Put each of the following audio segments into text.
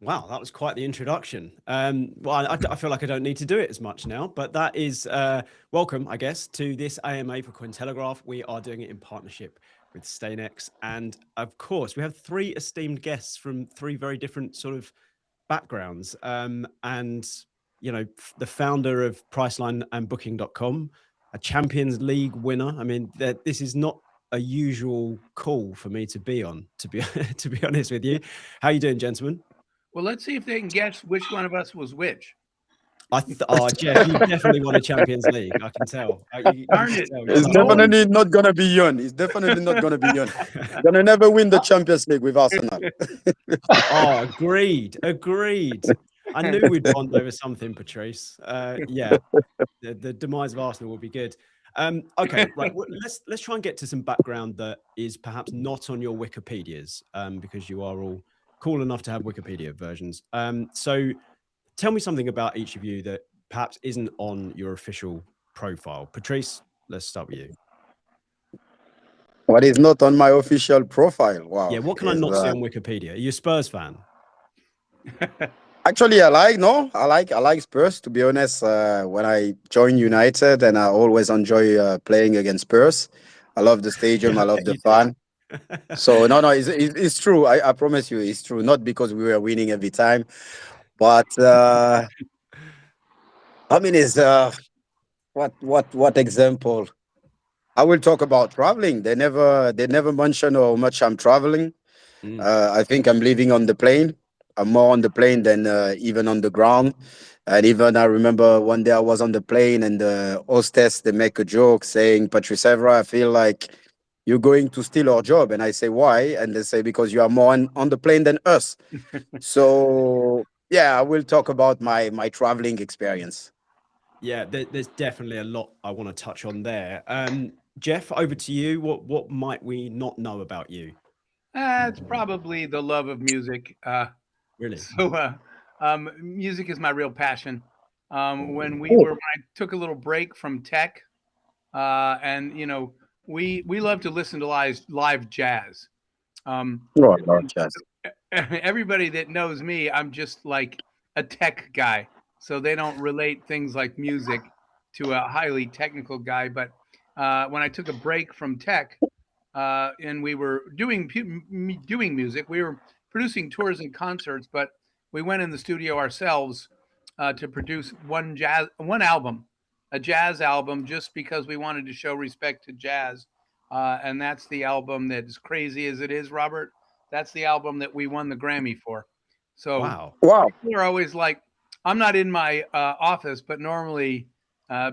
Wow, that was quite the introduction. Well, I feel like I don't need to do it as much now, but that is welcome, I guess, to this AMA for Cointelegraph. We are doing it in partnership with Staynex. And of course, we have three esteemed guests from three very different sort of backgrounds. And, you know, the founder of Priceline and Booking.com, a Champions League winner. I mean, this is not a usual call for me to be on, to be honest with you. How are you doing, gentlemen? Well, let's see if they can guess which one of us was which. Jeff, you definitely won a Champions League. I can tell. You Darn can it. tell. It's definitely not gonna be Yuen. It's definitely not gonna be Yuen. Gonna never win the Champions League with Arsenal. Oh, agreed. I knew we'd bond over something, Patrice. Yeah, the demise of Arsenal will be good. Okay, right. Let's try and get to some background that is perhaps not on your Wikipedias, because you are all cool enough to have Wikipedia versions. So tell me something about each of you that perhaps isn't on your official profile. Patrice, let's start with you. What is not on my official profile? Wow. Yeah, what can I not see on Wikipedia? Are you a Spurs fan? Actually, I like Spurs. To be honest, when I joined United, and I always enjoy playing against Spurs. I love the stadium. I love the fun. So no, it's true. I promise you, it's true. Not because we were winning every time, but I mean, it's what example? I will talk about traveling. They never mention how much I'm traveling. I think I'm living on the plane. I'm more on the plane than even on the ground. And even I remember one day I was on the plane and the hostess, they make a joke saying, Patrice Evra, I feel like you're going to steal our job. And I say, why? And they say, because you are more on the plane than us. So yeah, I will talk about my traveling experience. Yeah, there's definitely a lot I want to touch on there. Jeff, over to you. What might we not know about you? It's probably the love of music. Really? So, music is my real passion. When I took a little break from tech, and we love to listen to live jazz. Oh, I love jazz. Everybody that knows me, I'm just like a tech guy, so they don't relate things like music to a highly technical guy. But when I took a break from tech, and we were doing music, we were producing tours and concerts, but we went in the studio ourselves to produce one album, a jazz album, just because we wanted to show respect to jazz. And that's the album that, as crazy as it is, Robert, that's the album that we won the Grammy for. So Wow. people are always like, I'm not in my office, but normally,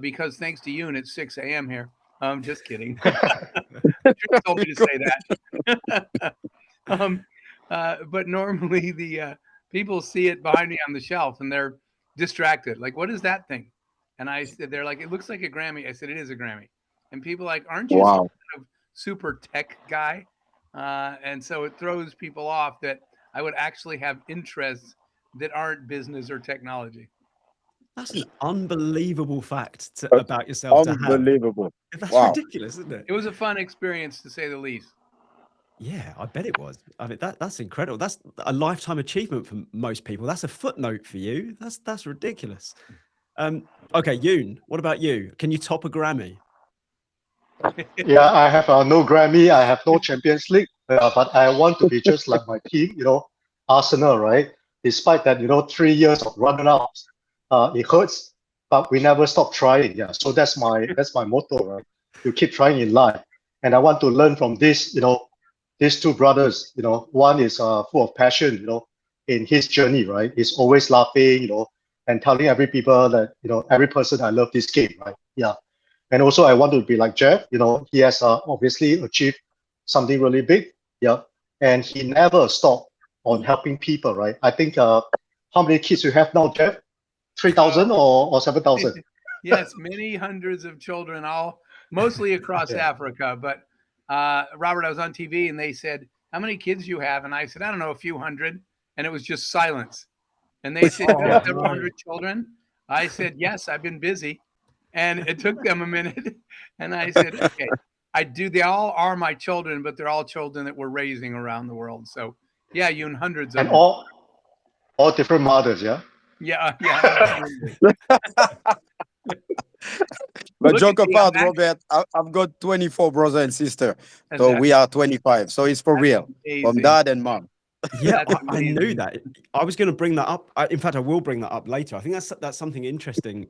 because thanks to you, and it's 6 a.m. here. I'm just kidding. Patrice told me to say that. But normally the people see it behind me on the shelf and they're distracted. Like, what is that thing? And I said, they're like, it looks like a Grammy. I said, it is a Grammy. And people are like, aren't you some Wow. kind of super tech guy? And so it throws people off that I would actually have interests that aren't business or technology. That's an unbelievable fact That's about yourself to have. unbelievable. That's Wow. ridiculous, isn't it? It was a fun experience, to say the least. Yeah, I bet it was. I mean, that's incredible. That's a lifetime achievement for most people. That's a footnote for you. That's ridiculous. Okay, Yuen, what about you? Can you top a Grammy? Yeah, I have no Grammy, I have no Champions League, but I want to be just like my team, Arsenal, right? Despite that, 3 years of runner-ups, it hurts, but we never stop trying. Yeah, so that's my motto, right? You keep trying in life, and I want to learn from these two brothers. One is full of passion, in his journey, right? He's always laughing, and telling every people that every person, I love this game, right? Yeah. And also, I want to be like Jeff. He has obviously achieved something really big. Yeah. And he never stopped on helping people, right? I think, how many kids you have now, Jeff? 3,000 or 7,000? Yes, many hundreds of children, all mostly across Africa. But Robert, I was on TV and they said, how many kids you have? And I said, I don't know, a few hundred. And it was just silence. And they said, you have several hundred children? I said, yes, I've been busy. And it took them a minute. And I said, okay, I do. They all are my children, but they're all children that we're raising around the world. So yeah, you and hundreds of And them. All different mothers, yeah. Yeah, absolutely. But Look joke at me, I'm apart, Robert, I've got 24 brothers and sister, so That's we are 25. So it's for real, from amazing. dad and mom. Yeah, That's I knew amazing. that. I was going to bring that up. In fact, I will bring that up later. I think that's something interesting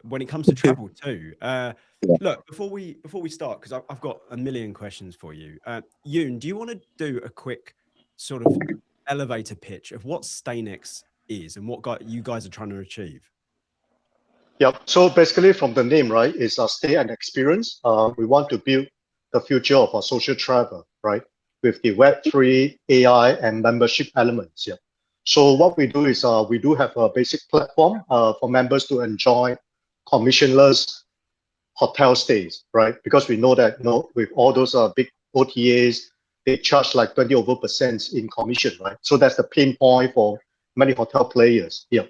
when it comes to travel too. Yeah. Look, before we start, because I've got a million questions for you. Yoon, do you want to do a quick sort of elevator pitch of what Staynex is and what you guys are trying to achieve? Yeah. So basically, from the name, right, is a stay and experience. We want to build the future of our social travel, right, with the Web3, AI, and membership elements. Yeah. So what we do is we do have a basic platform for members to enjoy commissionless hotel stays, right? Because we know that with all those big OTAs, they charge like 20% in commission, right? So that's the pain point for many hotel players here.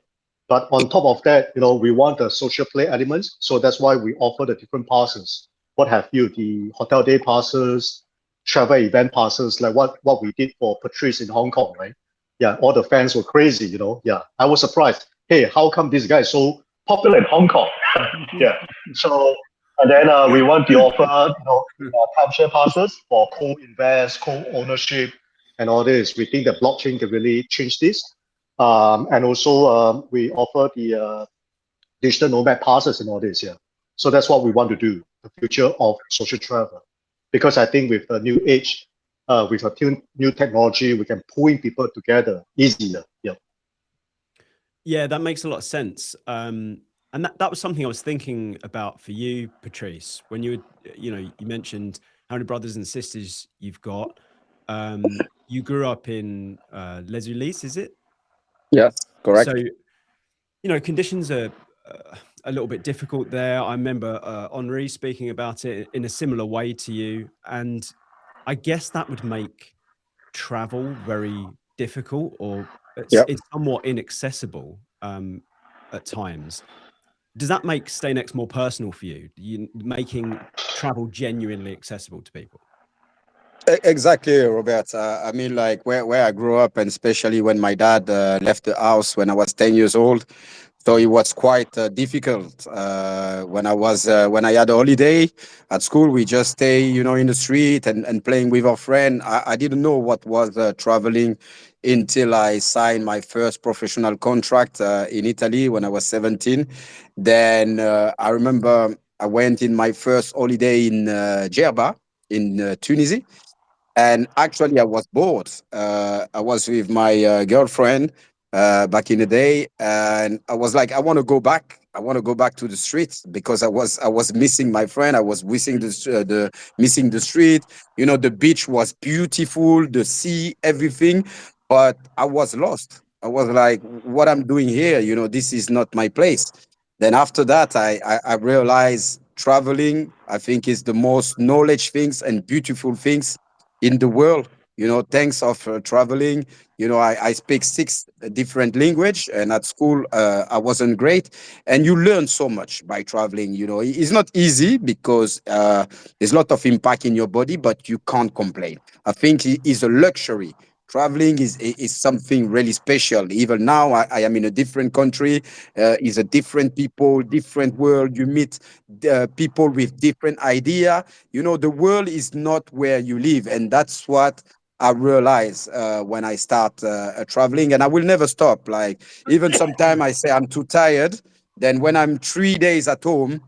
But on top of that, we want the social play elements. So that's why we offer the different passes. What have you? The hotel day passes, travel event passes, like what we did for Patrice in Hong Kong, right? Yeah, all the fans were crazy, Yeah, I was surprised. Hey, how come this guy is so popular in Hong Kong? Yeah. So and then we want to offer, timeshare passes for co-invest, co-ownership, and all this. We think that blockchain can really change this. And also we offer the digital nomad passes and all this. Yeah. So that's what we want to do, the future of social travel. Because I think with the new age, with a new technology, we can pull in people together easier. Yeah. Yeah, that makes a lot of sense. And that was something I was thinking about for you, Patrice, when you mentioned how many brothers and sisters you've got. You grew up in Les Ulis, is it? Yes, correct. So, conditions are a little bit difficult there. I remember Henri speaking about it in a similar way to you. And I guess that would make travel very difficult, or Yep. it's somewhat inaccessible at times. Does that make Staynex more personal for you? Making travel genuinely accessible to people? Exactly, Robert. I mean, like where I grew up, and especially when my dad left the house when I was 10 years old. So it was quite difficult when I had a holiday at school. We just stay, in the street and playing with our friend. I didn't know what was traveling until I signed my first professional contract in Italy when I was 17. Then I remember I went in my first holiday in Djerba in Tunisia. And actually, I was bored. I was with my girlfriend back in the day, and I was like, I want to go back. I want to go back to the streets because I was missing my friend. I was missing the street. The beach was beautiful, the sea, everything, but I was lost. I was like, what I'm doing here? This is not my place. Then after that, I realized traveling, I think, is the most knowledge things and beautiful things in the world. Thanks of traveling. I speak 6 different language, and at school I wasn't great. And you learn so much by traveling. It's not easy because there's a lot of impact in your body, but you can't complain. I think it is a luxury. Traveling is something really special. Even now, I am in a different country. Is a different people, different world. You meet people with different idea. The world is not where you live, and that's what I realize when I start traveling, and I will never stop. Like, even sometimes I say I'm too tired. Then when I'm 3 days at home,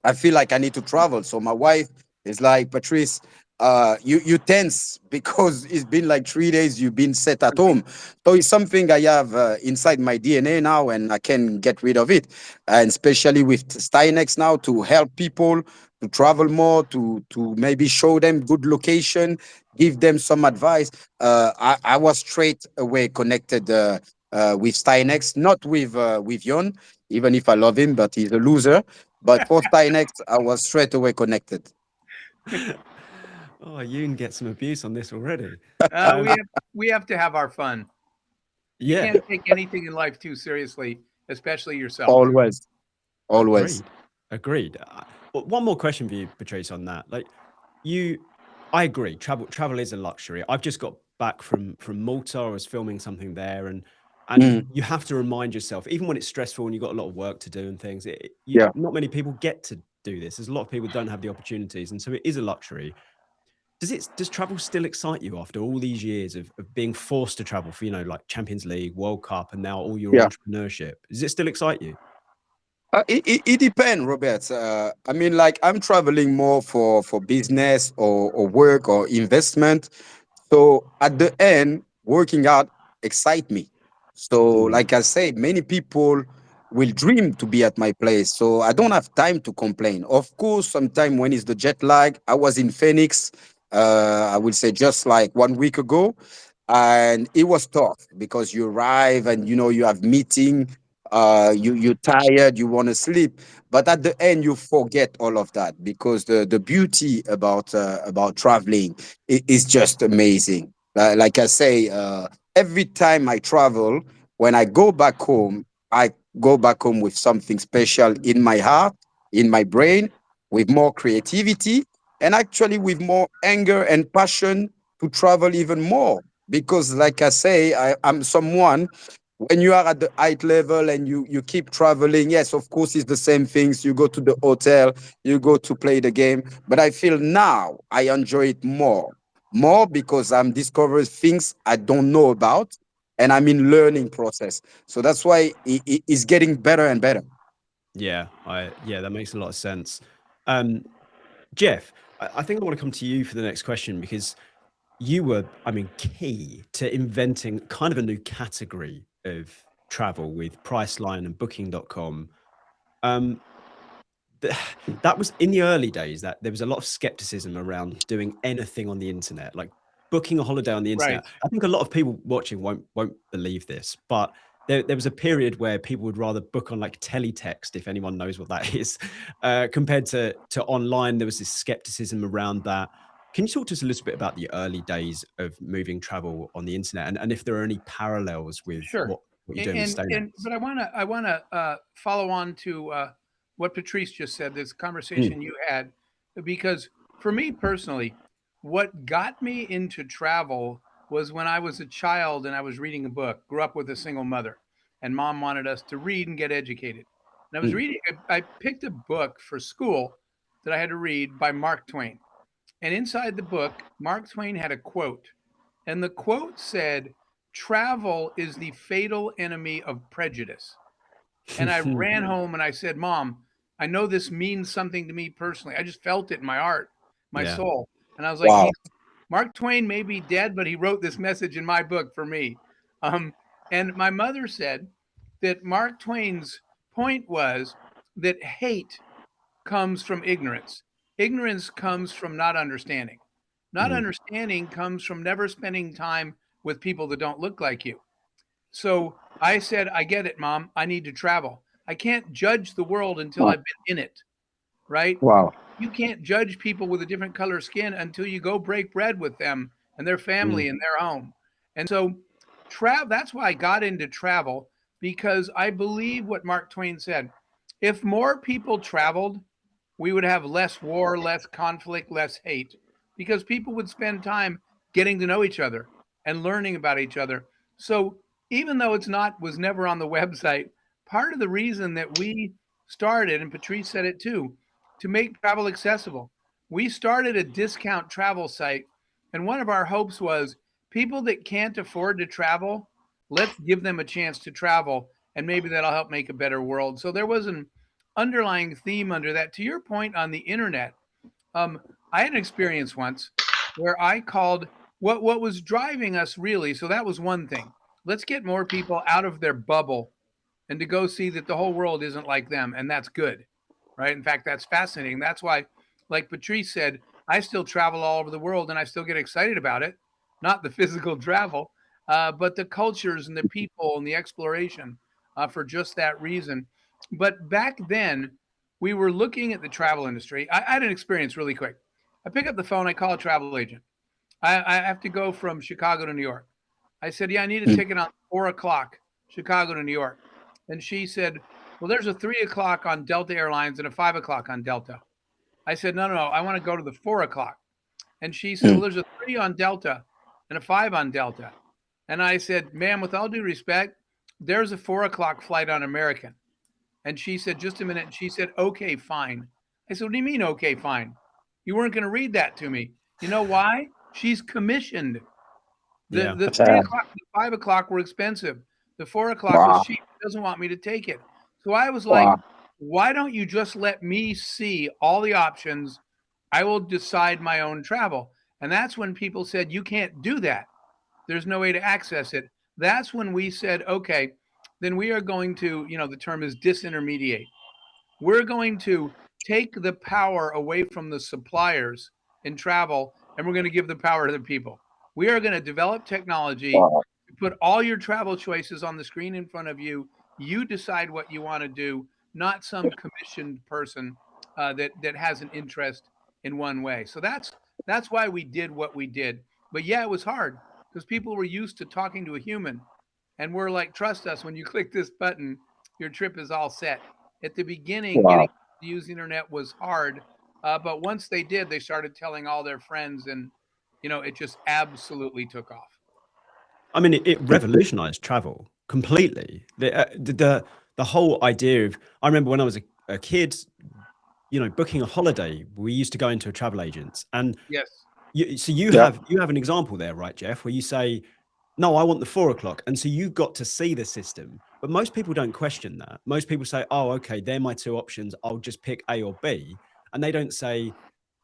I feel like I need to travel. So my wife is like, Patrice, you tense because it's been like 3 days you've been set at home. So it's something I have inside my DNA now, and I can get rid of it. And especially with Staynex now, to help people to travel more, to maybe show them good location, give them some advice. I was straight away connected with Staynex, not with Yon, even if I love him, but he's a loser. But for Staynex, I was straight away connected. Oh, you can get some abuse on this already. We have to have our fun. You Yeah, can't take anything in life too seriously, especially yourself. Always. Agreed. One more question for you, Patrice, on that. Like, I agree. Travel is a luxury. I've just got back from Malta. I was filming something there, and And you have to remind yourself, even when it's stressful and you've got a lot of work to do and things, not many people get to do this. There's a lot of people don't have the opportunities. And so it is a luxury. Does travel still excite you after all these years of being forced to travel for, like Champions League, World Cup, and now all your entrepreneurship? Does it still excite you? It depends, Robert. I mean, like I'm traveling more for business or work or investment. So at the end, working out excite me. So like I said, many people will dream to be at my place. So I don't have time to complain. Of course, sometime when it's the jet lag, I was in Phoenix, I would say just like 1 week ago. And it was tough because you arrive and you have meeting, you're tired, you want to sleep, but at the end you forget all of that because the beauty about traveling is just amazing. Like I say, every time I travel, when I go back home, I go back home with something special in my heart, in my brain, with more creativity, and actually with more anger and passion to travel even more. Because, like I say, I'm someone, when you are at the height level and you keep traveling, yes, of course, it's the same things. You go to the hotel, you go to play the game. But I feel now I enjoy it more because I'm discovering things I don't know about and I'm in learning process. So that's why it's getting better and better. Yeah, that makes a lot of sense. Jeff, I think I want to come to you for the next question because you were, key to inventing kind of a new category of travel with Priceline and Booking.com. That was in the early days that there was a lot of skepticism around doing anything on the internet, like booking a holiday on the internet. Right. I think a lot of people watching won't believe this, but there was a period where people would rather book on like teletext, if anyone knows what that is, compared to online. There was this skepticism around that. Can you talk to us a little bit about the early days of moving travel on the internet and if there are any parallels with Sure. what you're doing with Staynex? But I wanna follow on to what Patrice just said. This conversation you had, because for me personally, what got me into travel was when I was a child and I was reading a book. Grew up with a single mother, and mom wanted us to read and get educated. And I was reading. I picked a book for school that I had to read by Mark Twain. And inside the book, Mark Twain had a quote. And the quote said, "Travel is the fatal enemy of prejudice." And I ran home and I said, "Mom, I know this means something to me personally. I just felt it in my heart, my soul." And I was like, Wow. Mark Twain may be dead, but he wrote this message in my book for me. And my mother said that Mark Twain's point was that hate comes from ignorance. Ignorance comes from not understanding. Not understanding comes from never spending time with people that don't look like you. So I said, "I get it, Mom. I need to travel. I can't judge the world until I've been in it, right? Wow. You can't judge people with a different color skin until you go break bread with them and their family and their home." And so that's why I got into travel, because I believe what Mark Twain said. If more people traveled, we would have less war, less conflict, less hate, because people would spend time getting to know each other and learning about each other. So even though was never on the website, part of the reason that we started, and Patrice said it too, to make travel accessible, we started a discount travel site. And one of our hopes was people that can't afford to travel, let's give them a chance to travel, and maybe that'll help make a better world. So there was an underlying theme under that. To your point on the internet, I had an experience once where I called what was driving us really. So that was one thing. Let's get more people out of their bubble and to go see that the whole world isn't like them, and that's good, right? In fact, that's fascinating. That's why, like Patrice said, I still travel all over the world and I still get excited about it. Not the physical travel, but the cultures and the people and the exploration, for just that reason. But back then, we were looking at the travel industry. I had an experience really quick. I pick up the phone, I call a travel agent. I have to go from Chicago to New York. I said, "Yeah, I need a ticket on 4 o'clock, Chicago to New York." And she said, "Well, there's a 3 o'clock on Delta Airlines and a 5 o'clock on Delta." I said, "No, I want to go to the 4 o'clock." And she said, "Well, there's a 3 on Delta and a 5 on Delta." And I said, "Ma'am, with all due respect, there's a 4 o'clock flight on American. And she said, just a minute. And she said, okay, fine. I said, what do you mean, okay, fine? You weren't going to read that to me. You know why? She's commissioned. The 3 o'clock, the 5 o'clock were expensive. The 4 o'clock was cheap. She doesn't want me to take it. So I was like, why don't you just let me see all the options? I will decide my own travel. And that's when people said, you can't do that. There's no way to access it. That's when we said, okay, then we are going to, the term is disintermediate. We're going to take the power away from the suppliers in travel, and we're going to give the power to the people. We are going to develop technology, put all your travel choices on the screen in front of you. You decide what you want to do, not some commissioned person that has an interest in one way. So that's why we did what we did. But yeah, it was hard because people were used to talking to a human. And we're like, trust us, when you click this button, your trip is all set. At the beginning, getting to use the internet was hard. But once they did, they started telling all their friends, and, it just absolutely took off. I mean, it revolutionized travel completely. The whole idea of, I remember when I was a kid, booking a holiday, we used to go into a travel agent. And yes, you have an example there, right, Jeff, where you say, no, I want the 4 o'clock. And so you got to see the system. But most people don't question that. Most people say, oh, okay, they're my two options. I'll just pick A or B. And they don't say,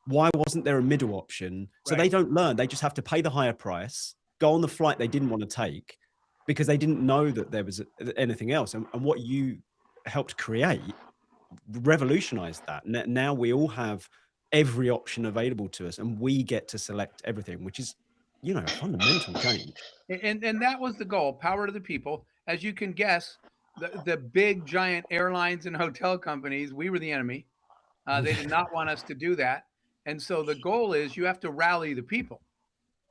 why wasn't there a middle option? So they don't learn. They just have to pay the higher price, go on the flight they didn't want to take because they didn't know that there was anything else. And what you helped create revolutionized that. Now we all have every option available to us and we get to select everything, which is, a fundamental change. And that was the goal, power to the people. As you can guess, the big giant airlines and hotel companies, we were the enemy. They did not want us to do that. And so the goal is you have to rally the people.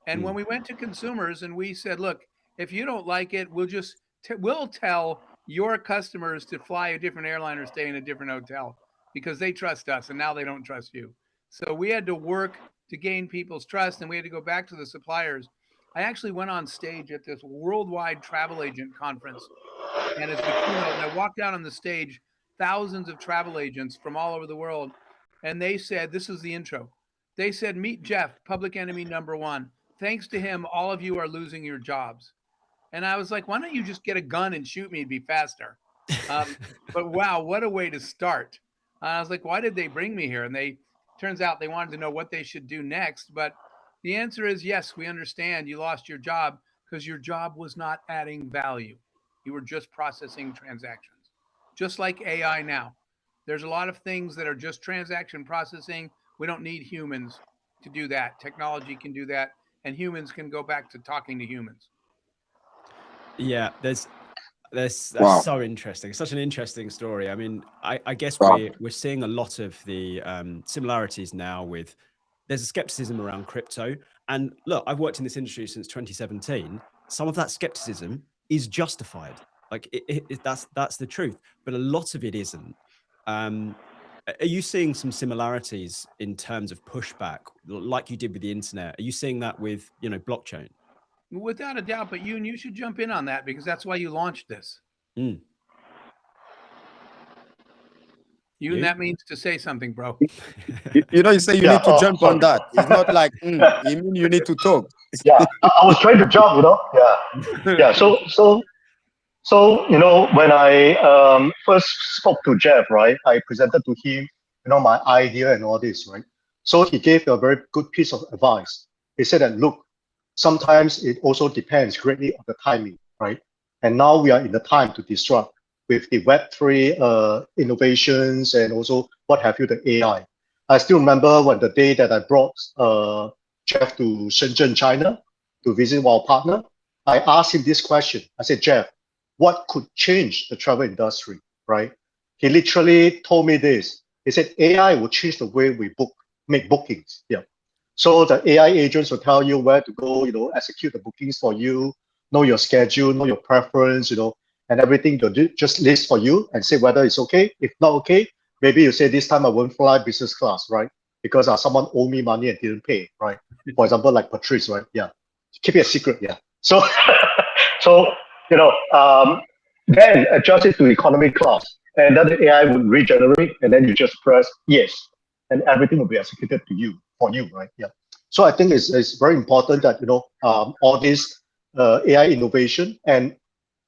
And when we went to consumers and we said, look, if you don't like it, we'll tell your customers to fly a different airline or stay in a different hotel because they trust us and now they don't trust you. So we had to work to gain people's trust, and we had to go back to the suppliers. I actually went on stage at this worldwide travel agent conference, and as the keynote, and I walked out on the stage, thousands of travel agents from all over the world, and they said, this is the intro. They said, meet Jeff, public enemy number one. Thanks to him, all of you are losing your jobs. And I was like, why don't you just get a gun and shoot me? It'd be faster. But wow, what a way to start. I was like, why did they bring me here? And turns out they wanted to know what they should do next. But the answer is yes, we understand you lost your job because your job was not adding value. You were just processing transactions, just like AI now. There's a lot of things that are just transaction processing. We don't need humans to do that. Technology can do that, and humans can go back to talking to humans. Yeah, that's so interesting. Such an interesting story. I mean, I guess we're seeing a lot of the similarities now with, there's a skepticism around crypto. And look, I've worked in this industry since 2017. Some of that skepticism is justified. Like that's the truth, but a lot of it isn't. Are you seeing some similarities in terms of pushback, like you did with the internet? Are you seeing that with, blockchain? Without a doubt, but you should jump in on that because that's why you launched this. And that means to say something, bro. You say you need to jump on that. It's not like you mean you need to talk. Yeah, I was trying to jump, Yeah. So when I first spoke to Jeff, right, I presented to him, my idea and all this, right. So he gave a very good piece of advice. He said that, look, sometimes it also depends greatly on the timing, right? And now we are in the time to disrupt with the Web3 innovations and also what have you, the AI. I still remember when the day that I brought Jeff to Shenzhen, China, to visit our partner, I asked him this question. I said, Jeff, what could change the travel industry, right? He literally told me this. He said, AI will change the way we make bookings. Yeah. So the AI agents will tell you where to go, execute the bookings for you, know your schedule, know your preference, and everything you'll do, just list for you and say whether it's okay. If not okay, maybe you say this time I won't fly business class, right? Because someone owed me money and didn't pay, right? For example, like Patrice, right? Yeah. Keep it a secret, yeah. So, then adjust it to economy class, and then the AI would regenerate, and then you just press yes, and everything will be executed for you, right? Yeah. So I think it's very important that all this AI innovation, and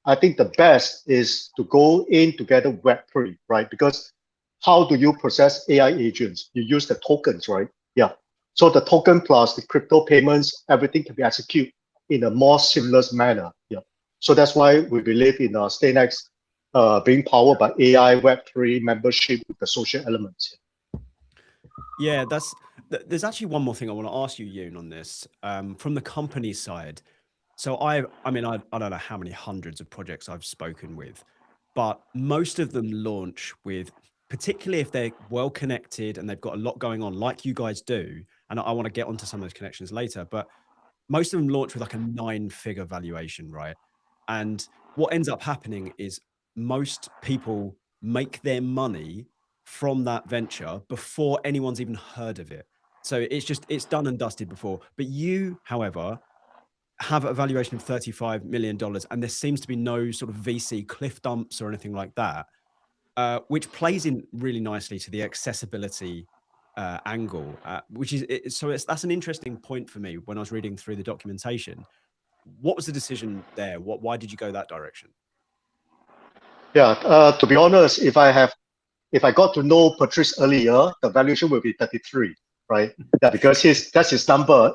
I think the best is to go in together Web3, right? Because how do you process AI agents? You use the tokens, right? Yeah. So the token plus the crypto payments, everything can be executed in a more seamless manner. Yeah. So that's why we believe in Staynex being powered by AI, Web3 membership with the social elements. Yeah, there's actually one more thing I want to ask you, Yuen, on this from the company side. So I mean, I don't know how many hundreds of projects I've spoken with, but most of them launch with, particularly if they're well connected and they've got a lot going on, like you guys do. And I want to get onto some of those connections later, but most of them launch with like a 9-figure valuation, right? And what ends up happening is most people make their money from that venture before anyone's even heard of it. So it's done and dusted before. But you, however, have a valuation of $35 million, and there seems to be no sort of VC cliff dumps or anything like that, which plays in really nicely to the accessibility angle, which is that's an interesting point for me when I was reading through the documentation. What was the decision there? Why did you go that direction? Yeah, to be honest, if I got to know Patrice earlier, the valuation will be 33, right? Yeah, because that's his number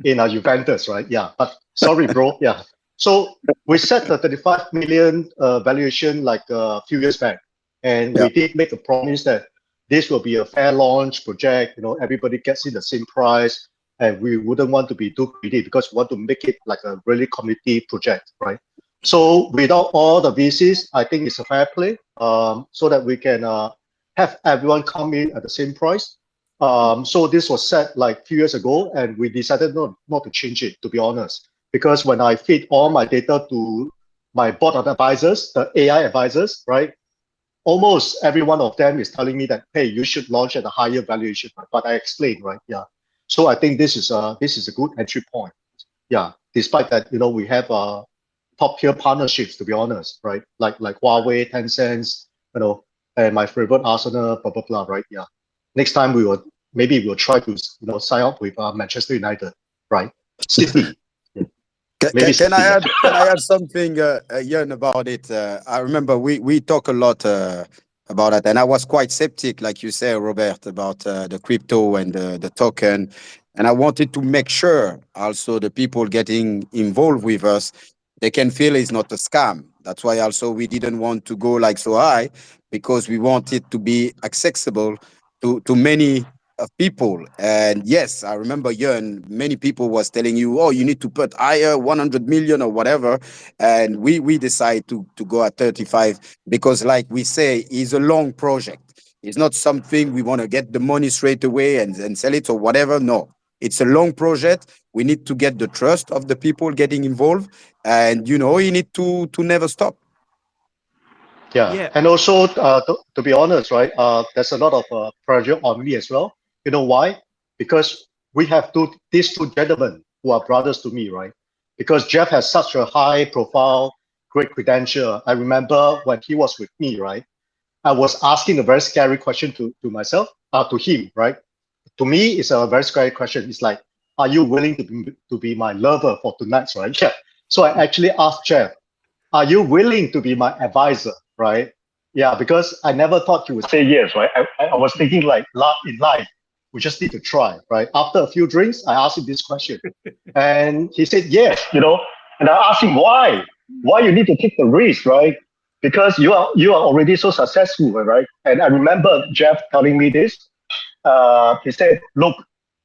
in Juventus, right? Yeah, but sorry, bro. Yeah. So we set the 35 million valuation like a few years back, and we did make a promise that this will be a fair launch project. Everybody gets in the same price, and we wouldn't want to be too greedy because we want to make it like a really community project, right? So without all the VCs, I think it's a fair play, so that we can have everyone come in at the same price. So this was set like a few years ago, and we decided not to change it, to be honest, because when I feed all my data to my board of advisors, the AI advisors, right, almost every one of them is telling me that, hey, you should launch at a higher valuation. But I explained, right? Yeah. So I think this is a good entry point. Yeah. Despite that, we have top tier partnerships, to be honest, right? Like Huawei, Tencent, and my favorite Arsenal, blah blah blah, right? Yeah. Next time maybe we'll try to sign up with Manchester United, right? City. Yeah. Can I add something, Yuen, about it? I remember we talk a lot about that, and I was quite skeptic, like you say, Robert, about the crypto and the token, and I wanted to make sure also the people getting involved with us, they can feel it's not a scam. That's why also we didn't want to go like so high, because we want it to be accessible to many people. And yes, I remember Yuen, many people was telling you, oh, you need to put higher, 100 million or whatever. And we decide to go at 35 because, like we say, it's a long project. It's not something we want to get the money straight away and sell it or whatever. No, it's a long project. We need to get the trust of the people getting involved, and you need to never stop. Yeah. And also, to be honest, right, there's a lot of pressure on me as well. You know why? Because we have these two gentlemen who are brothers to me, right? Because Jeff has such a high profile, great credential. I remember when he was with me, right? I was asking a very scary question to myself, to him, right? To me, it's a very scary question. It's like, are you willing to be my lover for tonight, right? Yeah. So I actually asked Jeff, are you willing to be my advisor, right? Yeah, because I never thought you would say yes, right? I was thinking like in life, we just need to try, right? After a few drinks, I asked him this question, and he said yes, And I asked him why you need to take the risk, right? Because you are already so successful, right? And I remember Jeff telling me this. He said, "Look,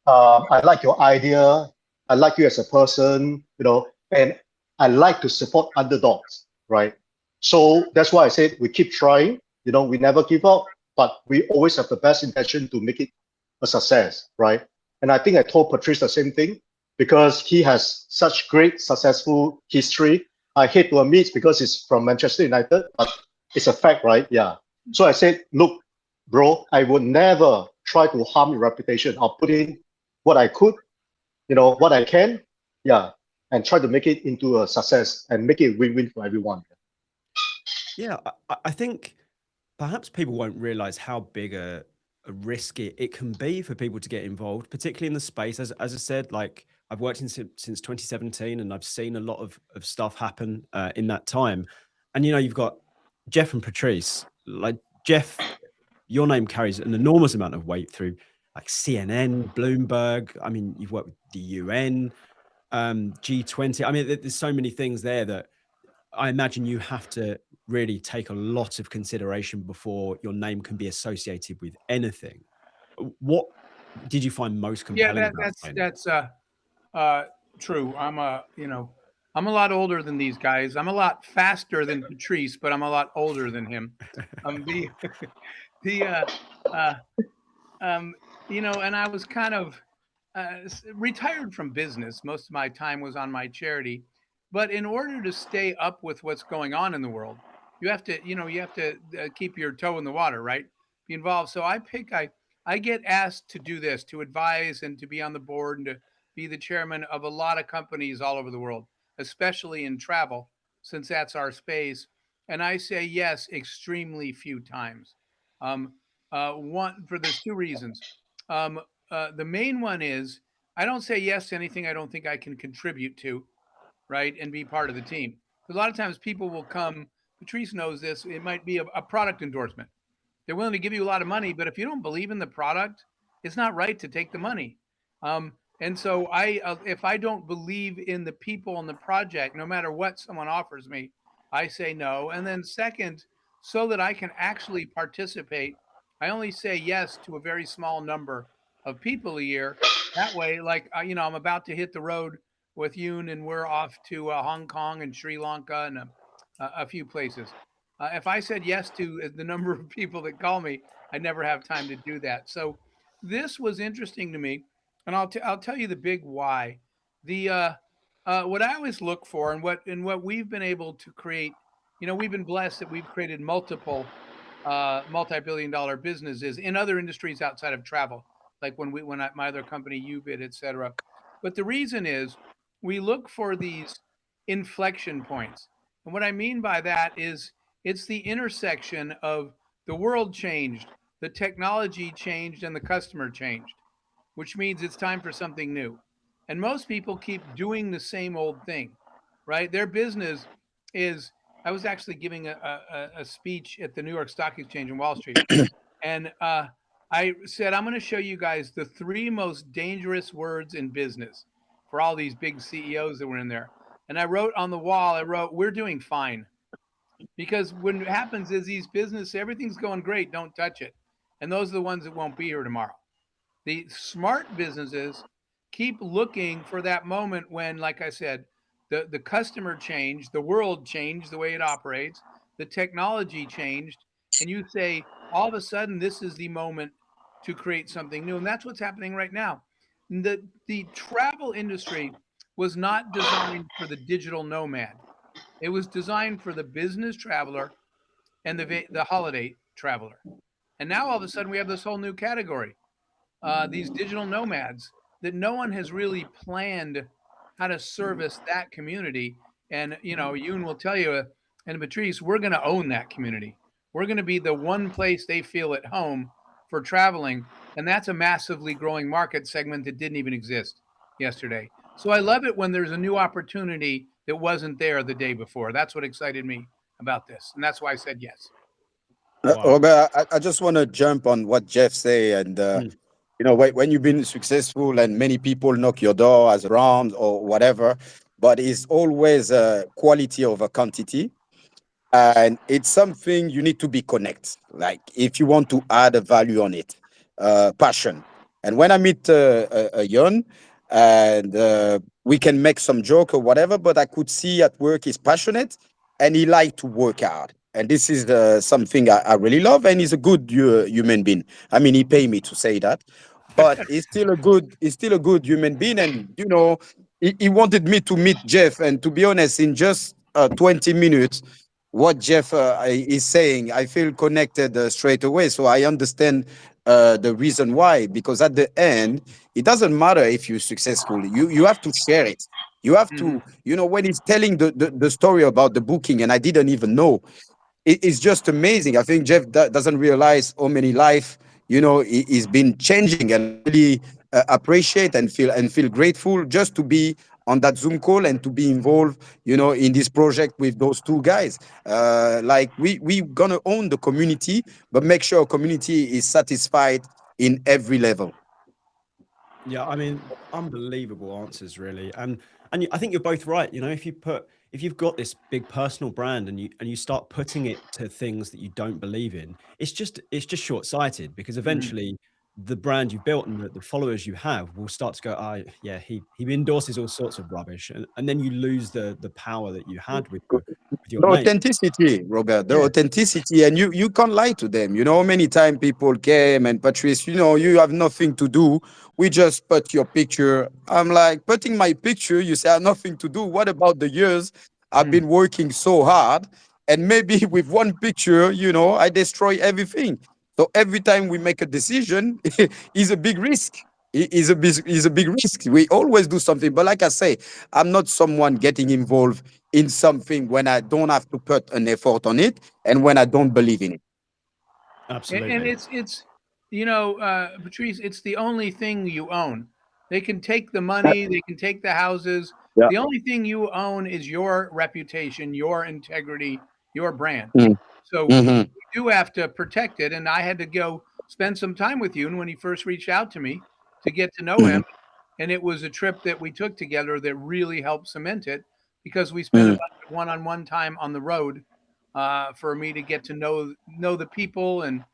I like your idea. I like you as a person, and I like to support underdogs, right? So that's why I said we keep trying. We never give up, but we always have the best intention to make it a success, right? And I think I told Patrice the same thing because he has such great successful history. I hate to admit because he's from Manchester United, but it's a fact, right? Yeah. So I said, look, bro, I would never try to harm your reputation. I'll put in what I could, what I can, yeah, and try to make it into a success and make it win-win for everyone. Yeah, I think perhaps people won't realize how big a risk it can be for people to get involved, particularly in the space. As I said, like I've worked in since 2017 and I've seen a lot of stuff happen in that time. And, you know, you've got Jeff and Patrice. Like Jeff, your name carries an enormous amount of weight through like CNN, Bloomberg. I mean, you've worked with the UN, G20. I mean, there's so many things there that I imagine you have to really take a lot of consideration before your name can be associated with anything. What did you find most Yeah, compelling about that's true. I'm I'm a lot older than these guys. I'm a lot faster than Patrice, but I'm a lot older than him. The the uh, and I was kind of retired from business. Most of my time was on my charity, but in order to stay up with what's going on in the world, you have to, you have to keep your toe in the water, right? Be involved. So I get asked to do this, to advise and to be on the board and to be the chairman of a lot of companies all over the world, especially in travel, since that's our space. And I say yes extremely few times. There's two reasons. Um, the main one is I don't say yes to anything I don't think I can contribute to, right, and be part of the team. Because a lot of times people will come. Patrice knows this. It might be a product endorsement. They're willing to give you a lot of money, but if you don't believe in the product, it's not right to take the money. And so if I don't believe in the people and the project, no matter what someone offers me, I say no. And then second, so that I can actually participate, I only say yes to a very small number of people a year. That way, like I'm about to hit the road with Yuen, and we're off to Hong Kong and Sri Lanka and a few places. If I said yes to the number of people that call me, I never have time to do that. So this was interesting to me, and I'll tell you the big why. The What I always look for, and what we've been able to create, we've been blessed that we've created multiple multi-billion-dollar businesses in other industries outside of travel, like my other company, Ubit, et cetera. But the reason is we look for these inflection points. And what I mean by that is it's the intersection of the world changed, the technology changed, and the customer changed, which means it's time for something new. And most people keep doing the same old thing, right? Their business is. I was actually giving a speech at the New York Stock Exchange in Wall Street, and I said, I'm going to show you guys the three most dangerous words in business for all these big CEOs that were in there. And I wrote on the wall, we're doing fine. Because what happens is these businesses, everything's going great, don't touch it. And those are the ones that won't be here tomorrow. The smart businesses keep looking for that moment when, like I said, the customer changed, the world changed the way it operates, the technology changed, and you say, all of a sudden, this is the moment to create something new. And that's what's happening right now. The travel industry was not designed for the digital nomad. It was designed for the business traveler and the holiday traveler. And now all of a sudden we have this whole new category, these digital nomads that no one has really planned how to service that community. And, Yuen will tell you, and Patrice, we're going to own that community. We're going to be the one place they feel at home for traveling. And that's a massively growing market segment that didn't even exist yesterday. So I love it when there's a new opportunity that wasn't there the day before. That's what excited me about this. And that's why I said yes. Wow. Robert, I just want to jump on what Jeff say, and when you've been successful and many people knock your door as around or whatever, but it's always a quality over quantity, and it's something you need to be connect. Like if you want to add a value on it, passion. And when I meet a Yuen, and we can make some joke or whatever, but I could see at work he's passionate and he like to work hard. And this is something I really love. And he's a good human being. I mean, he paid me to say that, but he's still a good human being. And he wanted me to meet Jeff. And to be honest, in just 20 minutes, what Jeff is saying, I feel connected straight away. So I understand the reason why, because at the end, it doesn't matter if you're successful. You have to share it. You have to, when he's telling the story about the booking, and I didn't even know, it's just amazing. I think Jeff doesn't realize how many life, he's been changing, and really appreciate and feel grateful just to be on that Zoom call and to be involved, in this project with those two guys. Like we gonna own the community, but make sure community is satisfied in every level. Yeah, I mean, unbelievable answers, really, and I think you're both right. If you've got this big personal brand and you start putting it to things that you don't believe in, it's just short-sighted, because eventually the brand you've built and the followers you have will start to go, oh yeah, he endorses all sorts of rubbish, and then you lose the power that you had with your The mate. authenticity, Robert, the Yeah. authenticity, and you can't lie to them. Many time people came and Patrice, you have nothing to do. We just put your picture. I'm like, putting my picture, you say I have nothing to do. What about the years I've been working so hard? And maybe with one picture, I destroy everything. So every time we make a decision, is a big risk. Is a big risk. We always do something. But like I say, I'm not someone getting involved in something when I don't have to put an effort on it and when I don't believe in it. Absolutely. And it's Patrice, it's the only thing you own. They can take the money, they can take the houses. Yeah. The only thing you own is your reputation, your integrity, your brand. Mm. So Mhm. you do have to protect it. And I had to go spend some time with you. And when he first reached out to me to get to know him, Mhm. and it was a trip that we took together that really helped cement it, because we spent a Mhm. bunch of one-on-one time on the road, for me to get to know the people. And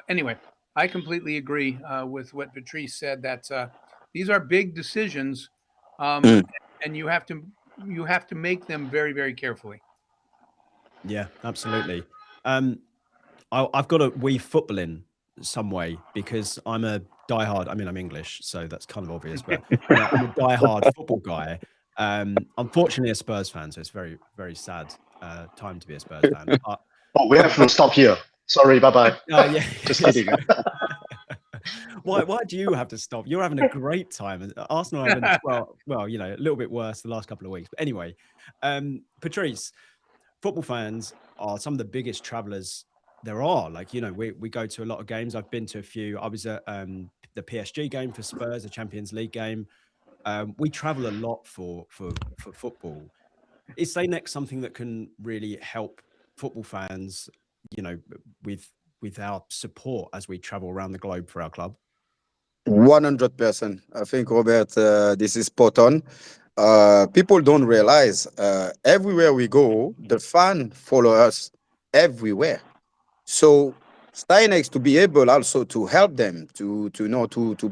anyway, I completely agree with what Patrice said, that these are big decisions, um, Mm. and you have to make them very, very carefully. Yeah, absolutely. I've got to weave football in some way, because I'm a diehard. I mean, I'm English, so that's kind of obvious, but I'm a diehard football guy. Unfortunately, a Spurs fan, so it's very, very sad time to be a Spurs fan. But Oh, we have to stop here. Sorry, bye-bye. yeah, Just kidding. why do you have to stop? You're having a great time. Arsenal having well, a little bit worse the last couple of weeks. But anyway, Patrice, football fans are some of the biggest travelers there are. Like, we go to a lot of games. I've been to a few. I was at the PSG game for Spurs, the Champions League game. We travel a lot for football. Is Staynex something that can really help football fans, with our support as we travel around the globe for our club? 100%. I think, Robert, this is spot on. People don't realize everywhere we go, the fan follow us everywhere. So Staynex to be able also to help them to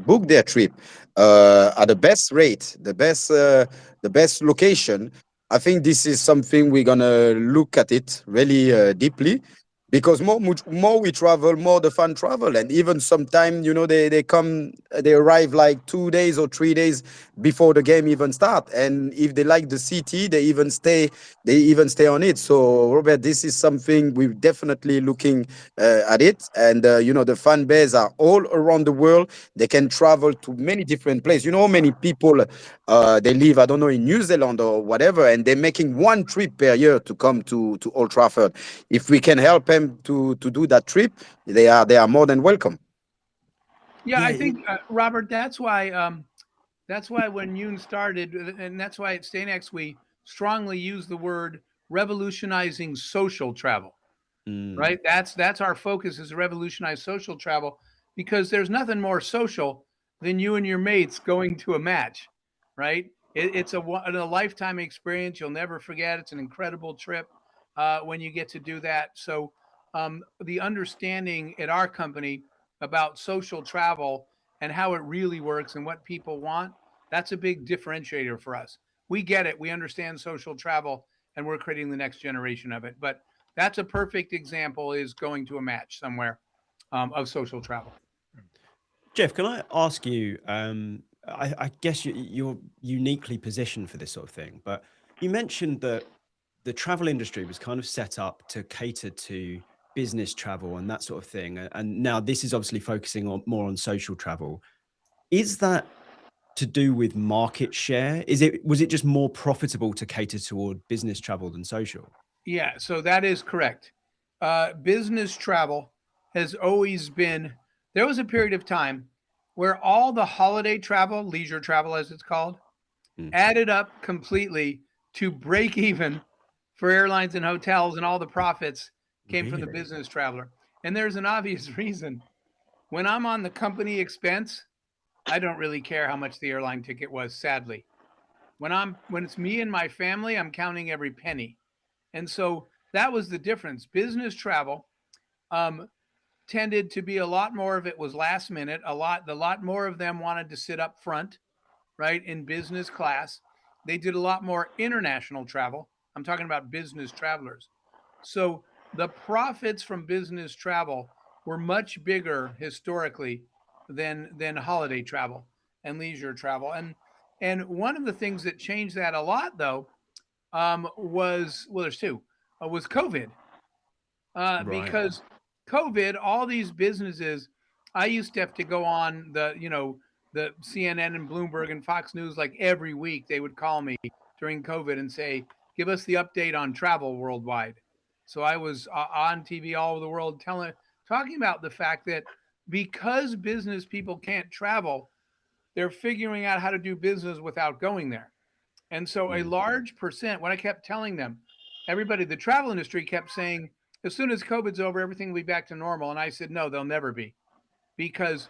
book their trip at the best rate, the best location. I think this is something we're gonna look at it really deeply, because more we travel, more the fan travel, and even sometimes they arrive like 2 days or 3 days before the game even start, and if they like the city, they even stay on it. So Robert, this is something we're definitely looking at it, and the fan base are all around the world. They can travel to many different places. Many people they live, I don't know, in New Zealand or whatever, and they're making one trip per year to come to Old Trafford. If we can help them to do that trip, they are more than welcome. Yeah, Yeah, I think Robert, that's why when Yuen started, and that's why at Staynex we strongly use the word revolutionizing social travel. Right? That's our focus, is revolutionize social travel, because there's nothing more social than you and your mates going to a match, right? It's a lifetime experience. You'll never forget. It's an incredible trip when you get to do that. So the understanding at our company about social travel and how it really works and what people want, that's a big differentiator for us. We get it. We understand social travel, and we're creating the next generation of it. But that's a perfect example, is going to a match somewhere, of social travel. Jeff, can I ask you? I guess you're uniquely positioned for this sort of thing, but you mentioned that the travel industry was kind of set up to cater to business travel and that sort of thing, and now this is obviously focusing more on social travel. Is that to do with market share? Was it just more profitable to cater toward business travel than social? Yeah, so that is correct. business travel has always been, there was a period of time where all the holiday travel, leisure travel as it's called, added up completely to break even for airlines and hotels, and all the profits came from the business traveler. And there's an obvious reason. When I'm on the company expense, I don't really care how much the airline ticket was, sadly. When it's me and my family, I'm counting every penny. And so that was the difference. Business travel tended to be, a lot more of it was last minute. A lot more of them wanted to sit up front, right, in business class. They did a lot more international travel. I'm talking about business travelers. So the profits from business travel were much bigger historically than holiday travel and leisure travel. And one of the things that changed that a lot, though, was, well, there's two. Was COVID, because COVID, all these businesses, I used to have to go on the CNN and Bloomberg and Fox News like every week. They would call me during COVID and say, "Give us the update on travel worldwide." So I was on TV all over the world talking about the fact that because business people can't travel, they're figuring out how to do business without going there. And so a large percent, what I kept telling them, everybody, the travel industry kept saying, as soon as COVID's over, everything will be back to normal. And I said, no, they'll never be, because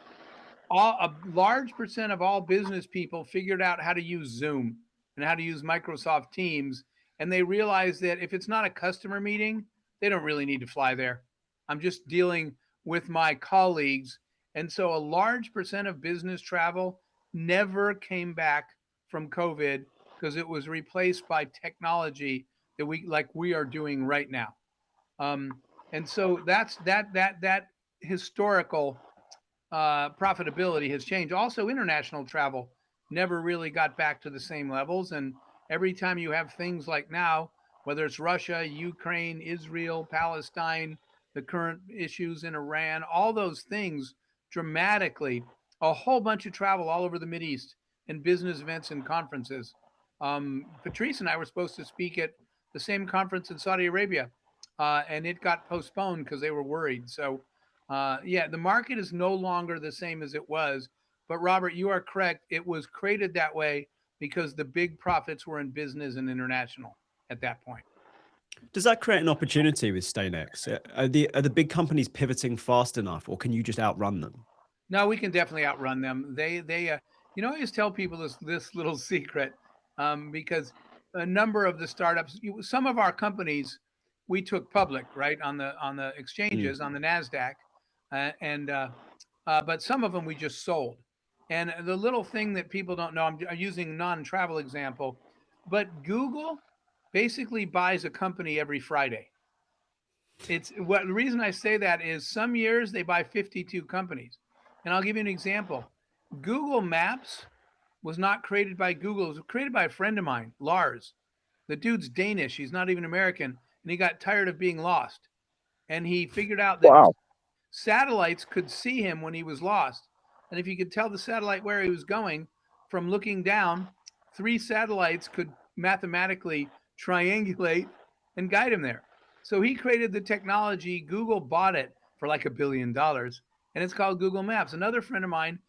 a large percent of all business people figured out how to use Zoom and how to use Microsoft Teams. And they realized that if it's not a customer meeting, they don't really need to fly there. I'm just dealing with my colleagues. And so a large percent of business travel never came back from COVID, because it was replaced by technology that we are doing right now. And so that historical profitability has changed. Also, international travel never really got back to the same levels. And every time you have things like now, whether it's Russia, Ukraine, Israel, Palestine, the current issues in Iran, all those things dramatically, a whole bunch of travel all over the Mideast and business events and conferences. Patrice and I were supposed to speak at the same conference in Saudi Arabia, and it got postponed because they were worried. So, yeah, the market is no longer the same as it was. But Robert, you are correct. It was created that way because the big profits were in business and international at that point. Does that create an opportunity with Staynex? Are the big companies pivoting fast enough, or can you just outrun them? No, we can definitely outrun them. I always tell people this little secret, because a number of the startups, some of our companies, we took public, right, on the exchanges, on the NASDAQ, but some of them we just sold. And the little thing that people don't know, I'm using non-travel example, but Google basically buys a company every Friday. The reason I say that is some years they buy 52 companies. And I'll give you an example. Google Maps was not created by Google. It was created by a friend of mine, Lars. The dude's Danish. He's not even American. And he got tired of being lost. And he figured out that satellites could see him when he was lost. And if you could tell the satellite where he was going from looking down, 3 satellites could mathematically triangulate and guide him there. So he created the technology. Google bought it for like $1 billion. And it's called Google Maps. Another friend of mine,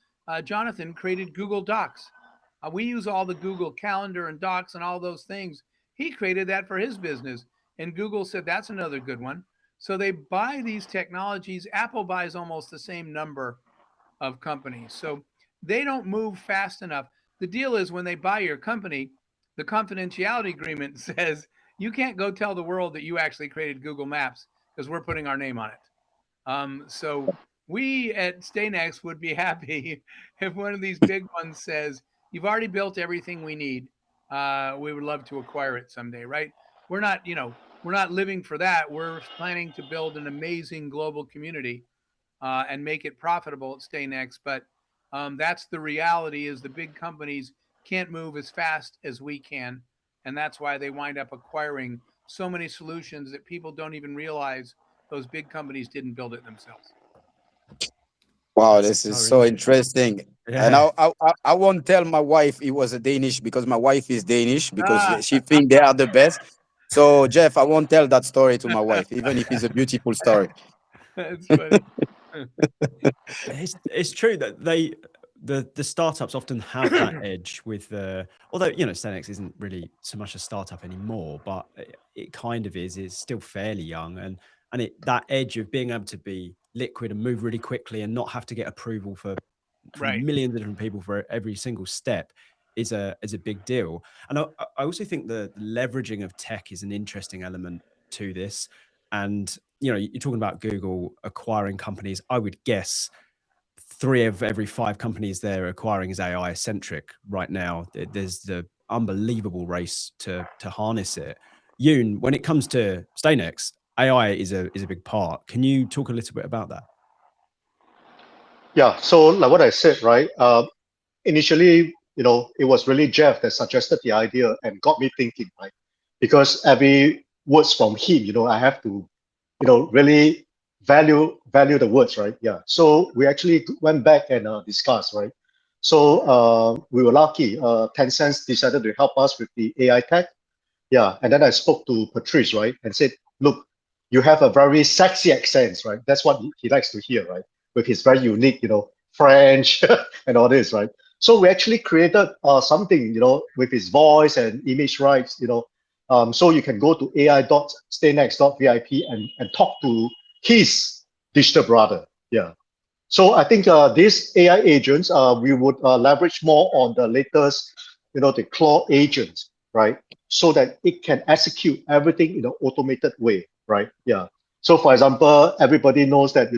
Jonathan, created Google Docs. We use all the Google Calendar and Docs and all those things. He created that for his business. And Google said, that's another good one. So they buy these technologies. Apple buys almost the same number of companies. So they don't move fast enough. The deal is when they buy your company, the confidentiality agreement says you can't go tell the world that you actually created Google Maps because we're putting our name on it. So we at Staynex would be happy if one of these big ones says, you've already built everything we need. We would love to acquire it someday, right? We're not living for that. We're planning to build an amazing global community and make it profitable at Staynex. But that's the reality, is the big companies can't move as fast as we can. And that's why they wind up acquiring so many solutions that people don't even realize those big companies didn't build it themselves. Wow, this is so interesting. Yeah. And I won't tell my wife it was a Danish, because my wife is Danish, because she think they are the best. So Jeff, I won't tell that story to my wife, even if it's a beautiful story. That's funny. It's true that the startups often have that edge with the, although Staynex isn't really so much a startup anymore, but it kind of is. It's still fairly young, and that edge of being able to be liquid and move really quickly and not have to get approval from Right. millions of different people for every single step is a big deal. And I also think the leveraging of tech is an interesting element to this. And you're talking about Google acquiring companies. I would guess 3 of every 5 companies they're acquiring is AI centric right now. There's the unbelievable race to harness it. Yuen, when it comes to Staynex, AI is a big part. Can you talk a little bit about that? Yeah. So like what I said, right? Initially, it was really Jeff that suggested the idea and got me thinking, right? Because every words from him, I have to, really value the words, right? Yeah. So we actually went back and discussed, right? So we were lucky. Tencent decided to help us with the AI tech. Yeah. And then I spoke to Patrice, right? And said, look, you have a very sexy accent, right? That's what he likes to hear, right? With his very unique, French and all this, right? So we actually created something, with his voice and image rights, so you can go to ai.staynex.vip and talk to his digital brother. Yeah. So I think these AI agents, we would leverage more on the latest, the Claude agents, right? So that it can execute everything in an automated way, right? Yeah. So for example, everybody knows that,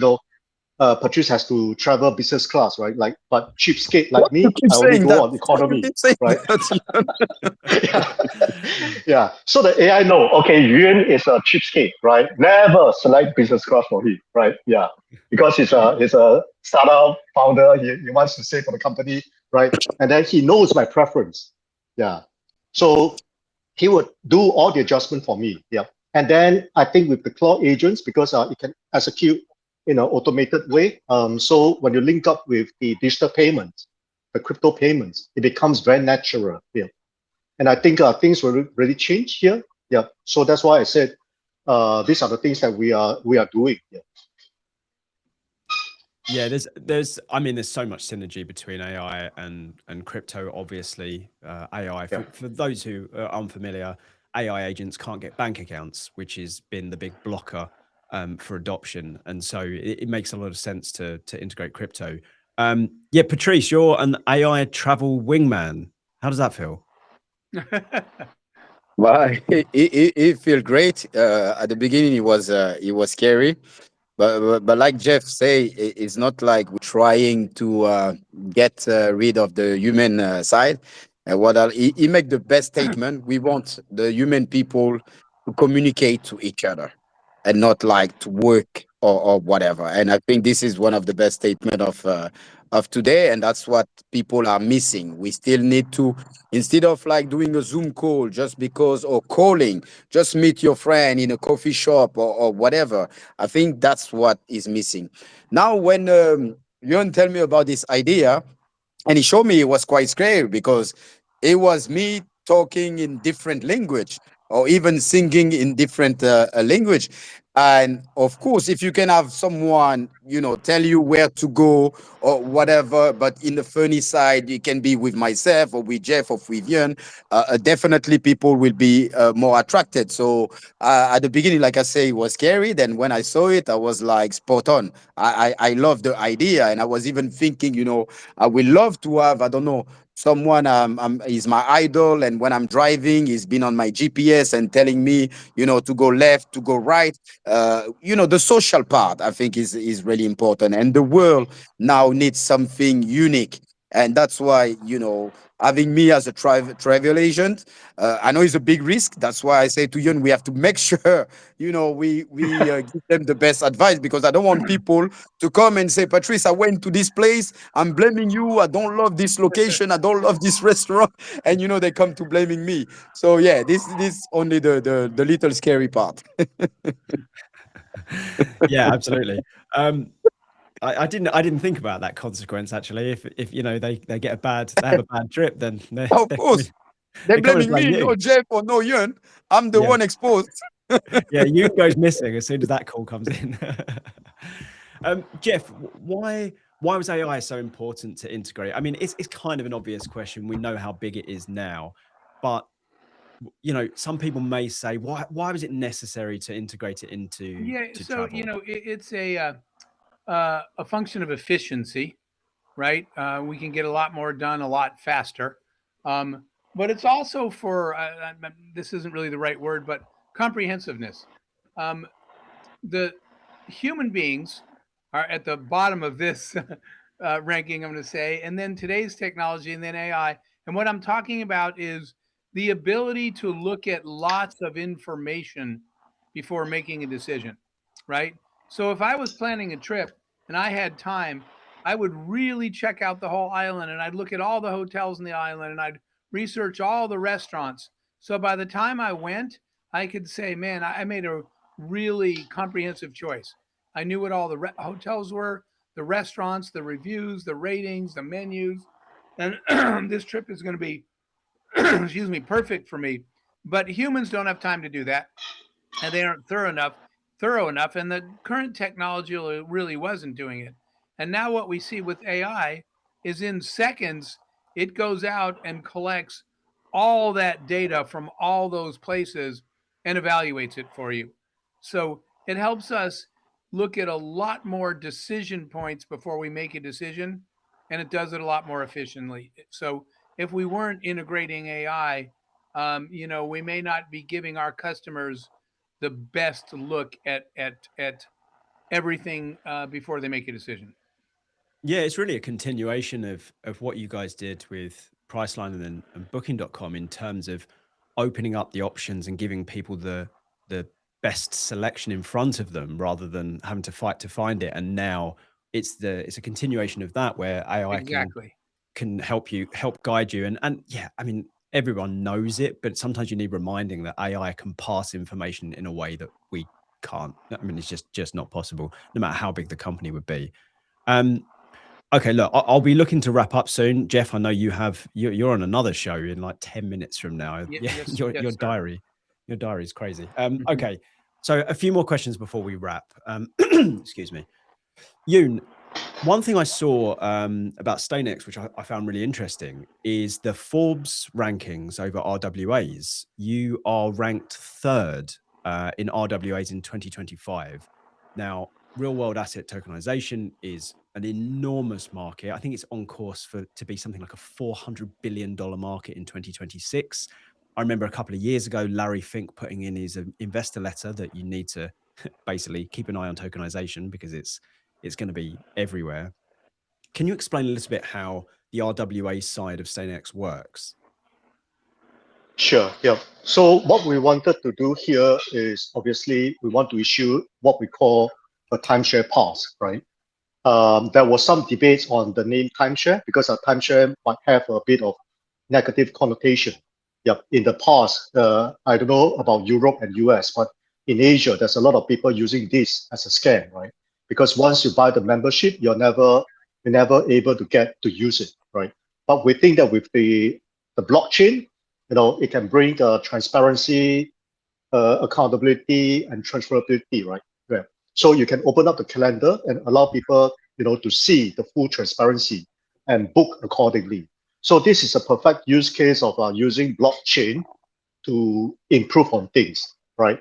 Patrice has to travel business class, right? But cheapskate like What you me, keep I only saying go that? on What you economy, keep saying right? that? Yeah. Yeah. So the AI know, okay, Yuen is a cheapskate, right? Never select business class for him, right? Yeah. Because he's a startup founder, he wants to save for the company, right? And then he knows my preference. Yeah. So he would do all the adjustment for me. Yeah. And then I think with the cloud agents, because it can execute in an automated way. So when you link up with the digital payments, the crypto payments, it becomes very natural. Yeah. And I think things will really change here. Yeah. So that's why I said these are the things that we are doing. Yeah. Yeah, there's so much synergy between AI and crypto. Obviously, AI for those who are unfamiliar, AI agents can't get bank accounts, which has been the big blocker for adoption, and so it makes a lot of sense to integrate crypto. Yeah, Patrice, you're an AI travel wingman. How does that feel? Well, it felt great. At the beginning, it was scary, but like Jeff say, it's not like we're trying to get rid of the human side. And he make the best statement. We want the human people to communicate to each other, and not like to work or whatever. And I think this is one of the best statement of today, and that's what people are missing. We still need to, instead of like doing a Zoom call just because, or calling, just meet your friend in a coffee shop or whatever. I think that's what is missing. Now, when Yuan tell me about this idea, and he showed me, it was quite scary because it was me talking in different language or even singing in different language. And of course, if you can have someone, tell you where to go or whatever, but in the funny side, it can be with myself or with Jeff or with Ian, definitely people will be more attracted. So at the beginning, like I say, it was scary. Then when I saw it, I was like spot on. I love the idea. And I was even thinking, I would love to have, I don't know, someone is my idol, and when I'm driving, he's been on my GPS and telling me, to go left, to go right. The social part, I think, is really important, and the world now needs something unique, and that's why, having me as a travel agent, I know it's a big risk. That's why I say to you, we have to make sure, we give them the best advice, because I don't want people to come and say, Patrice, I went to this place, I'm blaming you, I don't love this location, I don't love this restaurant, and they come to blaming me. So yeah, this only the little scary part. Yeah, absolutely. I didn't think about that consequence actually. If they have a bad trip, then Of course. They're They come and blaming blame me, no you. Jeff or no Yuen. I'm the Yeah. one exposed. Yeah, Yuen goes missing as soon as that call comes in. Jeff, why was AI so important to integrate? I mean, it's kind of an obvious question. We know how big it is now, but you know, some people may say, why was it necessary to integrate it into So travel? you know, it's a function of efficiency, right? We can get a lot more done a lot faster. But it's also for this isn't really the right word, but comprehensiveness. The human beings are at the bottom of this ranking, I'm going to say, and then today's technology, and then AI. And what I'm talking about is the ability to look at lots of information before making a decision, right? So if I was planning a trip and I had time, I would really check out the whole island, and I'd look at all the hotels in the island, and I'd research all the restaurants. So by the time I went, I could say, man, I made a really comprehensive choice. I knew what all the hotels were, the restaurants, the reviews, the ratings, the menus, and this trip is going to be, excuse me, perfect for me. But humans don't have time to do that, and they aren't thorough enough. And the current technology really wasn't doing it. And now what we see with AI is in seconds, it goes out and collects all that data from all those places and evaluates it for you. So it helps us look at a lot more decision points before we make a decision, and it does it a lot more efficiently. So if we weren't integrating AI, you know, we may not be giving our customers the best look at everything before they make a decision. Yeah, it's really a continuation of what you guys did with Priceline and Booking.com in terms of opening up the options and giving people the best selection in front of them rather than having to fight to find it. And now it's a continuation of that where AI Exactly. can help guide you. And yeah, I mean, everyone knows it, but sometimes you need reminding that AI can pass information in a way that we can't. I mean, it's just not possible, no matter how big the company would be. Okay, look, I'll be looking to wrap up soon. Jeff, I know you're on another show in like 10 minutes from now. Yeah, Yes, your yes, sir. your diary is crazy. Okay, so a few more questions before we wrap. Excuse me. Yuen, one thing I saw about Staynex, which I found really interesting, is the Forbes rankings over RWAs. You are ranked third in RWAs in 2025. Now, real world asset tokenization is an enormous market. I think it's on course to be something like a $400 billion market in 2026. I remember a couple of years ago, Larry Fink putting in his investor letter that you need to basically keep an eye on tokenization because it's going to be everywhere. Can you explain a little bit how the RWA side of Staynex works? Sure, yeah. So what we wanted to do here is obviously we want to issue what we call a timeshare pass, right? There was some debates on the name timeshare because a timeshare might have a bit of negative connotation. Yep. In the past, I don't know about Europe and US, but in Asia, there's a lot of people using this as a scam, right? Because once you buy the membership, you're never able to get to use it, right? But we think that with the blockchain, you know, it can bring the transparency, accountability, and transferability, right? Yeah. So you can open up the calendar and allow people, you know, to see the full transparency and book accordingly. So this is a perfect use case of using blockchain to improve on things, right?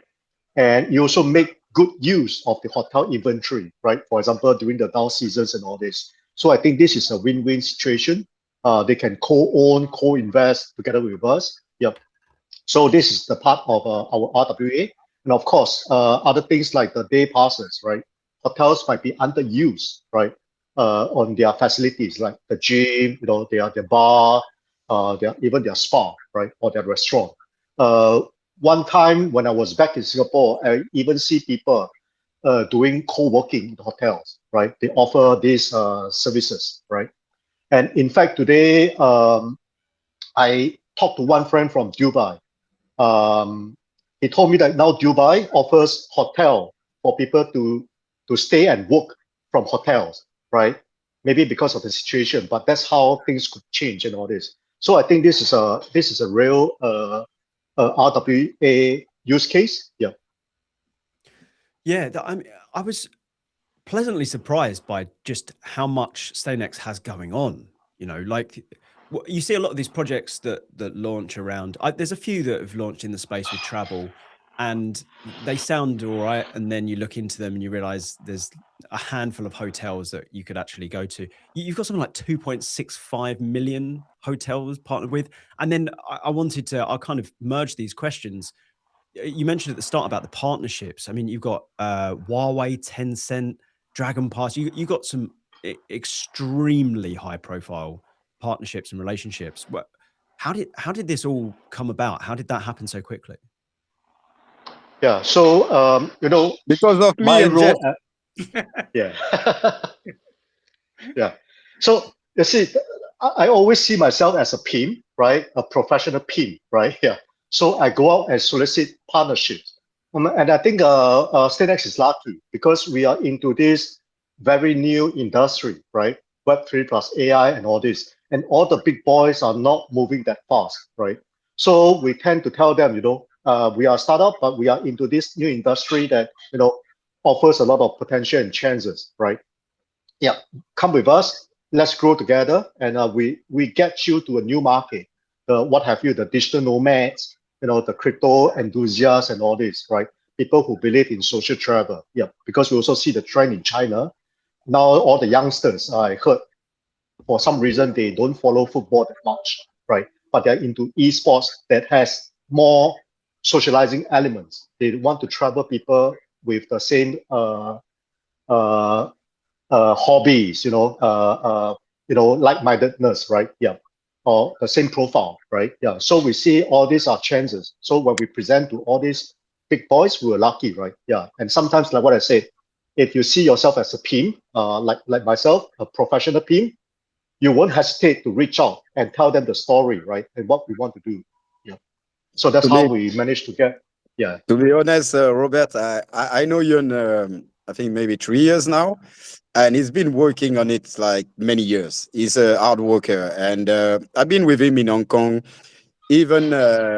And you also make good use of the hotel inventory, right? For example, during the down seasons and all this. So I think this is a win-win situation. They can co-own, co-invest together with us. Yep. So this is the part of our RWA. And of course, other things like the day passes, right? Hotels might be underused, right? On their facilities, like the gym, you know, their bar, even their spa, right? Or their restaurant. One time when I was back in Singapore, I even see people doing co-working in hotels, right? They offer these services, right? And in fact, today, I talked to one friend from Dubai. He told me that now Dubai offers hotel for people to stay and work from hotels, right? Maybe because of the situation, but that's how things could change and all this. So I think this is a real RWA use case. Yeah. Yeah, I was pleasantly surprised by just how much Staynex has going on. You know, like you see a lot of these projects that launch around. There's a few that have launched in the space with travel, and they sound all right. And then you look into them and you realize there's a handful of hotels that you could actually go to. You've got something like 2.65 million hotels partnered with. And then I'll kind of merge these questions. You mentioned at the start about the partnerships. I mean, you've got Huawei, Tencent, Dragon Pass. You got some extremely high profile partnerships and relationships. How did this all come about? How did that happen so quickly? Yeah. So Because of me my and role. Jeff. Yeah. Yeah. So you see, I always see myself as a pimp, right? A professional pimp, right? Yeah. So I go out and solicit partnerships. And I think Staynex is lucky because we are into this very new industry, right? Web3 plus AI and all this. And all the big boys are not moving that fast, right? So we tend to tell them, we are a startup, but we are into this new industry that, offers a lot of potential and chances, right? Yeah, come with us. Let's grow together, and we get you to a new market. What have you? The digital nomads, the crypto enthusiasts, and all this, right? People who believe in social travel. Yeah, because we also see the trend in China. Now all the youngsters, I heard, for some reason they don't follow football that much, right? But they're into esports that has more socializing elements. They want to travel people with the same hobbies, like-mindedness, right? Yeah, or the same profile, right? Yeah. So we see all these are chances. So when we present to all these big boys, we were lucky, right? Yeah. And sometimes, like what I said, if you see yourself as a pimp, like myself, a professional pimp, you won't hesitate to reach out and tell them the story, right? And what we want to do. Yeah. So that's how we managed to get. Yeah. To be honest, Robert, I know you in I think maybe 3 years now, and he's been working on it like many years. He's a hard worker, and I've been with him in Hong Kong. Even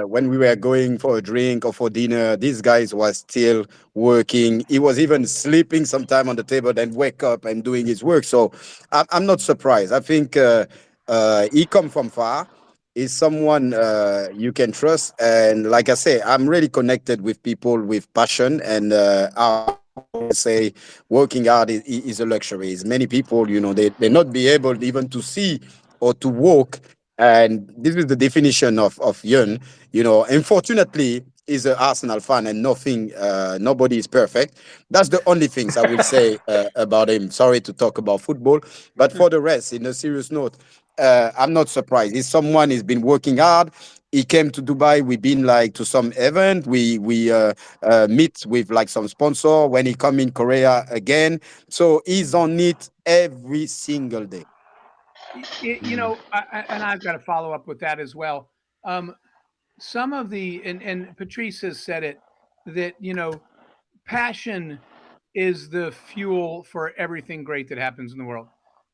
when we were going for a drink or for dinner, these guys was still working. He was even sleeping sometime on the table, then wake up and doing his work. So I'm not surprised. I think he come from far. He's someone you can trust, and like I say, I'm really connected with people with passion, and I always say working hard is a luxury. It's many people, they not be able even to see or to walk, and this is the definition of Yuen. Unfortunately, he's an Arsenal fan, and nobody is perfect. That's the only things I will say about him. Sorry to talk about football, but for the rest, in a serious note, I'm not surprised. He's someone who's been working hard. He came to Dubai. We've been like to some event. We meet with like some sponsor when he come in Korea again. So he's on it every single day. And I've got to follow up with that as well. Some of and Patrice has said it, that passion is the fuel for everything great that happens in the world.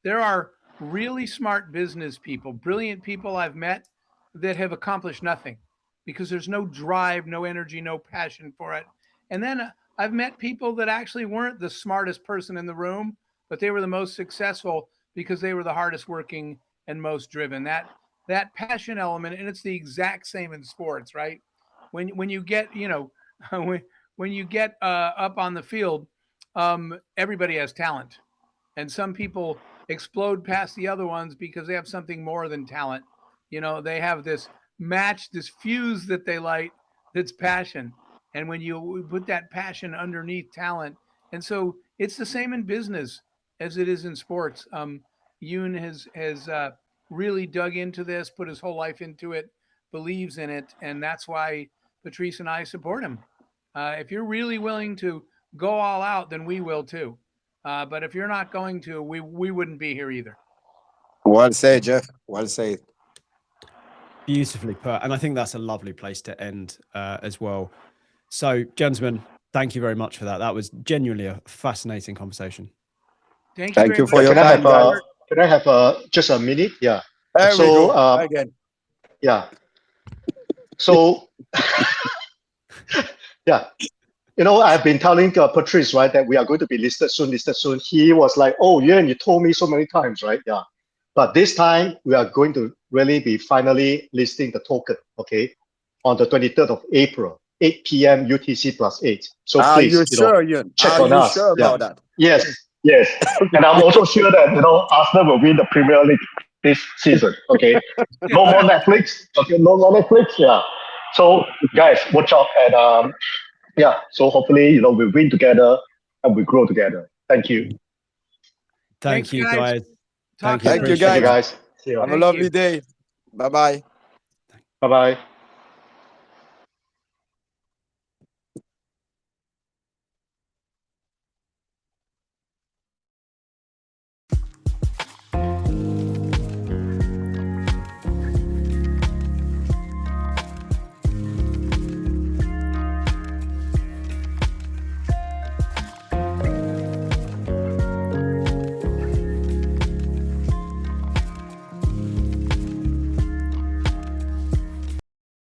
There are really smart business people, brilliant people I've met that have accomplished nothing because there's no drive, no energy, no passion for it. And then I've met people that actually weren't the smartest person in the room, but they were the most successful because they were the hardest working and most driven. That passion element, and it's the exact same in sports, right? When you get when you get up on the field, everybody has talent, and some people explode past the other ones because they have something more than talent. They have this match, this fuse that they light, that's passion. And when you put that passion underneath talent, and so it's the same in business as it is in sports. Yuen has really dug into this, put his whole life into it, believes in it, and that's why Patrice and I support him. If you're really willing to go all out, then we will too. But if you're not going to, we wouldn't be here either. Well said, Jeff. Well said. Beautifully put. And I think that's a lovely place to end as well. So, gentlemen, thank you very much for that. That was genuinely a fascinating conversation. Thank you for your time, guys. Can I have just a minute? Yeah. There we go. Again. Yeah. So, yeah. I've been telling Patrice, right, that we are going to be listed soon. He was like, oh, yeah, and you told me so many times, right? Yeah. But this time, we are going to really be finally listing the token, okay, on the 23rd of April, 8 p.m. UTC +8. So Are please, you sure, Yun? check Are on you us. sure about that? Yes. And I'm also sure that, Arsenal will win the Premier League this season, okay? No more Netflix, okay? No more Netflix, yeah. So, guys, watch out. And, yeah, so hopefully, we win together and we grow together. Thank you. Thank Thanks, you, guys. Talk Thank you, to Thank you, appreciate guys. it. See you. Have a Thank lovely you. day. Bye-bye. Bye-bye.